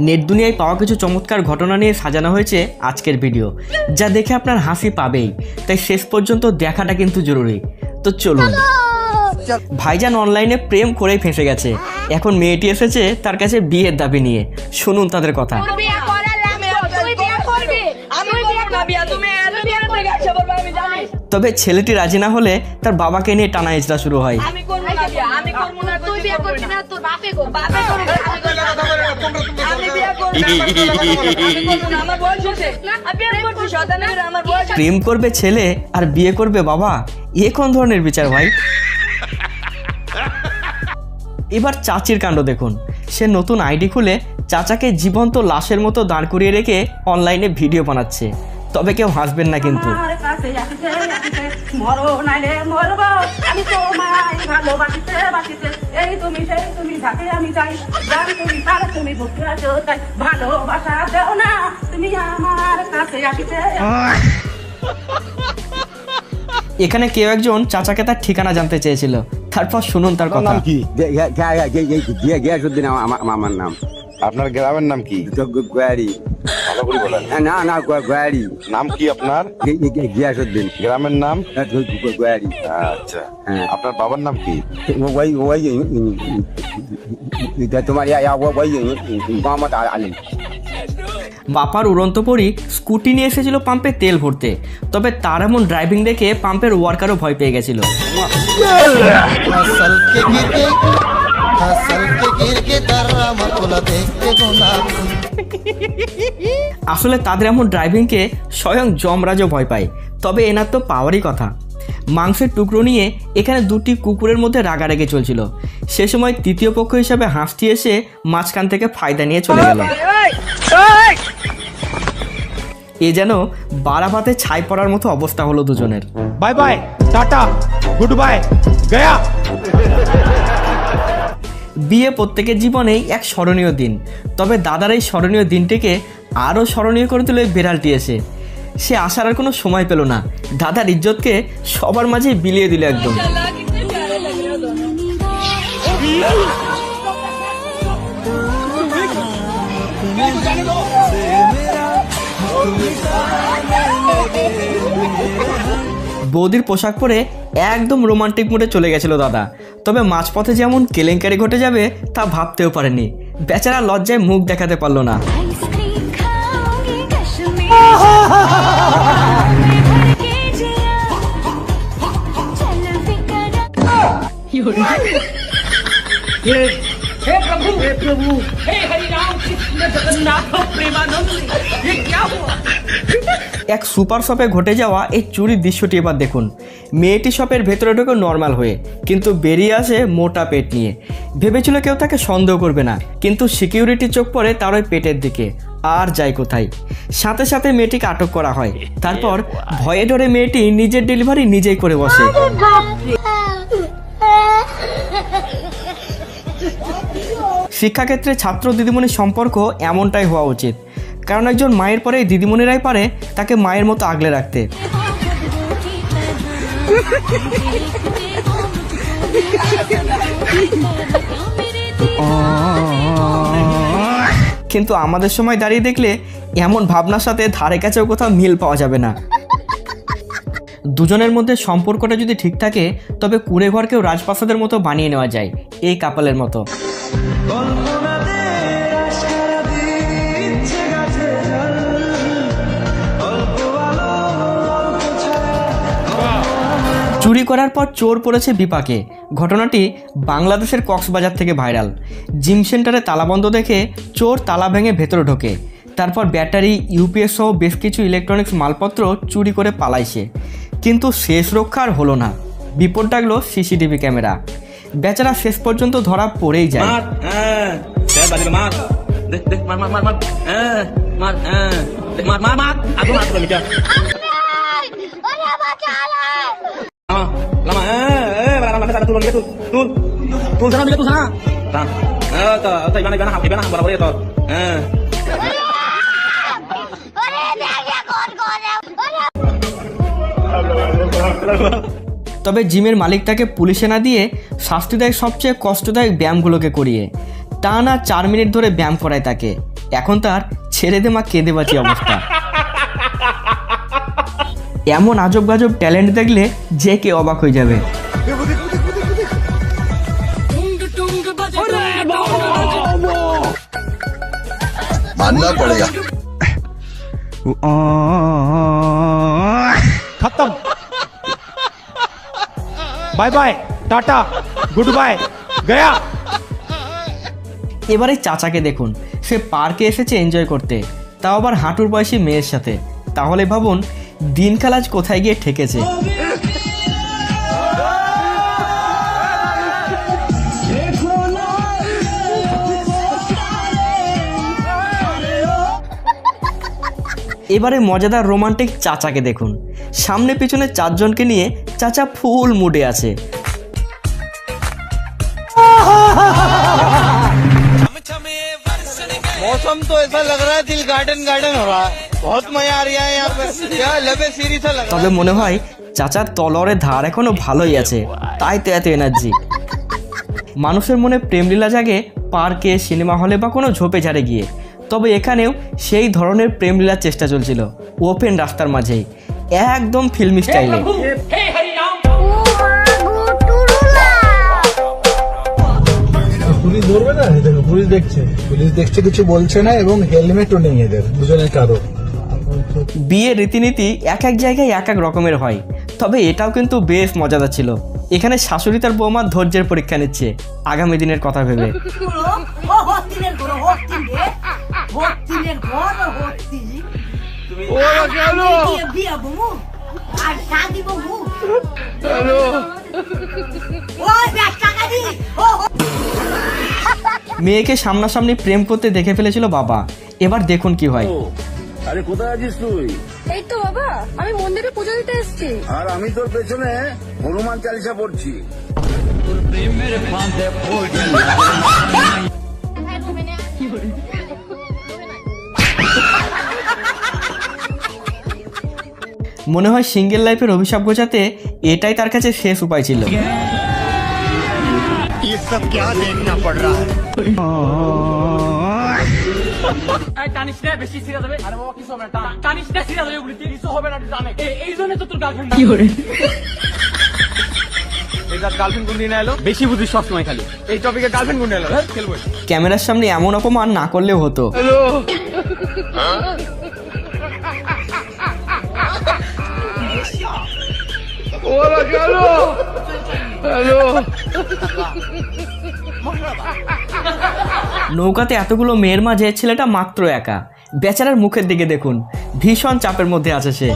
Net দুনিয়ায় পাওয়া কিছু চমৎকার ঘটনা নিয়ে সাজানো হয়েছে আজকের ভিডিও, যা দেখে আপনার হাসি পাবেই, তাই শেষ পর্যন্ত দেখাটা কিন্তু জরুরি। তো চলুন। ভাইজান অনলাইনে প্রেম করেই ফেঁসে গেছে, এখন মেয়েটি এসেছে তার কাছে বিয়ের দাবি নিয়ে। শুনুন তাদের কথা। তবে ছেলেটি রাজি না হলে তার বাবাকে নিয়ে টানা হেঁচড়া শুরু হয়। প্রেম করবে ছেলে আর বিয়ে করবে বাবা, এ কোন ধরনের বিচার ভাই? এবার চাচির কাণ্ড দেখুন। সে নতুন আইডি খুলে চাচাকে জীবন্ত লাশের মতো দাঁড় করিয়ে রেখে অনলাইনে ভিডিও বানাচ্ছে। তবে কেউ হাসবেন না কিন্তু। এখানে কেউ একজন চাচাকে তার ঠিকানা জানতে চেয়েছিল, তারপর শুনুন তার কথা। আমার নাম। আপনার গ্রামের নাম কি? গোয়ারি। ভালো করে বলেন। না না গোয়ারি। নাম কি আপনার? গিয়াসউদ্দিন। গ্রামের নাম? গোয়ারি। আচ্ছা, আপনার বাবার নাম কি? তোমার মোহাম্মদ আলী। বাপার উড়ন্তপরি স্কুটি নিয়ে এসেছিল পাম্পে তেল ভরতে, তবে তার এমন ড্রাইভিং দেখে পাম্পের ওয়ার্কারও ভয় পেয়ে গেছিল। আসলে তাদের এমন ড্রাইভিংকে স্বয়ং যমরাজও ভয় পায়। তবে এনার তো পাওয়ারই কথা। মাংসের টুকরো নিয়ে এখানে দুটি কুকুরের মধ্যে রাগারাগি চলছিল। সে সময় তৃতীয় পক্ষ হিসাবে হাঁসটি এসে মাঝখান থেকে ফায়দা নিয়ে চলে গেল। এ যেন বারাভাতে ছাই পড়ার মতো অবস্থা হলো দুজনের। Bye bye, tata, good bye, Gaya. বিয়ে প্রত্যেকের জীবনেই এক স্মরণীয় দিন, তবে দাদার এই স্মরণীয় দিনটিকে আরও স্মরণীয় করে তুলে বিড়ালটি এসে। সে আসার আর কোনো সময় পেল না, দাদার ইজ্জতকে সবার মাঝে বিলিয়ে দিল একদম। বৌদির পোশাক পরে একদম রোমান্টিক মুডে চলে গেছিল দাদা। তবে মাঝপথে যেমন কেলেঙ্কারি ঘটে যাবে তা ভাবতেও পারেনি। বেচারা লজ্জায় মুখ দেখাতে পারলো না। এক সুপার শপে ঘটে যাওয়া এই চুরির দৃশ্যটি এবার দেখুন। মেয়েটি শপের ভেতরে ঢোকে নর্মাল হয়ে, কিন্তু বেরিয়ে আসে মোটা পেট নিয়ে। ভেবেছিল কেউ তাকে সন্দেহ করবে না, কিন্তু সিকিউরিটি চোখ পড়ে তার ওই পেটের দিকে। আর যায় কোথায়? সাথে সাথে মেয়েটিকে আটক করা হয়। তারপর ভয়ে ডরে মেয়েটি নিজের ডেলিভারি নিজেই করে বসে। শিক্ষাক্ষেত্রে ছাত্র দিদিমণির সম্পর্ক এমনটাই হওয়া উচিত, কারণ একজন মায়ের পরে দিদিমণিরাই পারে তাকে মায়ের মতো আগলে রাখতে। কিন্তু আমাদের সময় দাঁড়িয়ে দেখলে এমন ভাবনার সাথে ধারে কাছেও কোথাও মিল পাওয়া যাবে না। দুজনের মধ্যে সম্পর্কটা যদি ঠিক থাকে, তবে কুঁড়ে ঘরকেও রাজপ্রাসাদের মতো বানিয়ে নেওয়া যায়, এই কাপলের মতো। চুরি করার পর চোর পড়েছে বিপাকে। ঘটনাটি বাংলাদেশের কক্সবাজার থেকে ভাইরাল। জিম সেন্টারে তালাবন্ধ দেখে চোর তালা ভেঙে ভেতরে ঢোকে। তারপর ব্যাটারি, ইউপিএস সহ বেশ কিছু ইলেকট্রনিক্স মালপত্র চুরি করে পালাইছে। কিন্তু শেষ রক্ষা আর হলো না, বিপদ ডাকলো সিসিটিভি ক্যামেরা। বেচারা শেষ পর্যন্ত ধরা পড়েই যায়। তবে জিমের মালিক তাকে পুলিশে না দিয়ে শাস্তি দেয় সবচেয়ে কষ্টদায়ক ব্যায়ামগুলোকে করিয়ে। টানা 4 মিনিট ধরে ব্যায়াম করায় তাকে। এখন তার ছেড়ে দে মা কেঁদে বাঁচি অবস্থা। এমন আজব গাজব ট্যালেন্ট দেখলে যে কে অবাক হয়ে যাবে। मानना पड़ेगा। खत्म। Bye bye, tata, goodbye, गया। এবারে চাচাকে দেখুন, সে পার্কে এসেছে এনজয় করতে, তাও আবার হাঁটুর বয়সী মেয়ের সাথে। তাহলে ভাবুন দিনকাল আজ কোথায় গিয়ে ঠেকেছে। এবারে মজাদার রোমান্টিক চাচাকে দেখুন, সামনে পিছনে 4 জনকে নিয়ে চাচা ফুল মুডে আছে। मौसम तो ऐसा लग रहा है दिल गार्डन गार्डन हो रहा है। बहुत मजा आ रहा है यहाँ पे, क्या लबे सीरी सा लग रहा है। তবে মনে হয় চাচার তলোয়ারের ধার এখনো ভালোই আছে, তাই তো এত এনার্জি। মানুষের মনে প্রেমলীলা জাগে পার্কে, সিনেমা হলে বা কোনো ঝোপে ঝাড়ে গিয়ে। তবে এখানেও সেই ধরনের প্রেমলীলার চেষ্টা চলছিল ওপেন রাস্তার মাঝেই, একদম ফিল্মি স্টাইলে। পুলিশ ধরবে না, দেখো পুলিশ দেখছে কিছু বলছে না, এবং হেলমেটও নেই এদের দুজনের কারো। বিয়ের রীতিনীতি এক এক জায়গায় এক এক রকমের হয়, তবে এটাও কিন্তু বেশ মজাদার ছিল। এখানে শাশুড়ি তার বৌমার ধৈর্যের পরীক্ষা নিচ্ছে আগামী দিনের কথা ভেবে। মেয়েকে সামনাসামনি প্রেম করতে দেখে ফেলেছিল বাবা, এবার দেখুন কি হয়। আরে কোথায় আছিস তুই? এই তো বাবা, আমি মন্দিরে পুজো দিতে এসেছি। আর আমি তোর পেছনে হনুমান চালিসা পড়ছি। মনে হয় সিঙ্গেল লাইফের অভিশাপ ঘোচাতে এটাই তার কাছে শেষ উপায় ছিল। বেশি বুদ্ধি সবসময় খালি এই টপিকে গার্লফ্রেন্ড গুণ এলো খেলবো। ক্যামেরার সামনে এমন অপমান না করলেও হতো। নৌকাতে এতগুলো মেয়ের মাঝে ছেলেটা মাত্র একা। বেচারার মুখের দিকে দেখুন, ভীষণ চাপের মধ্যে আছে সে।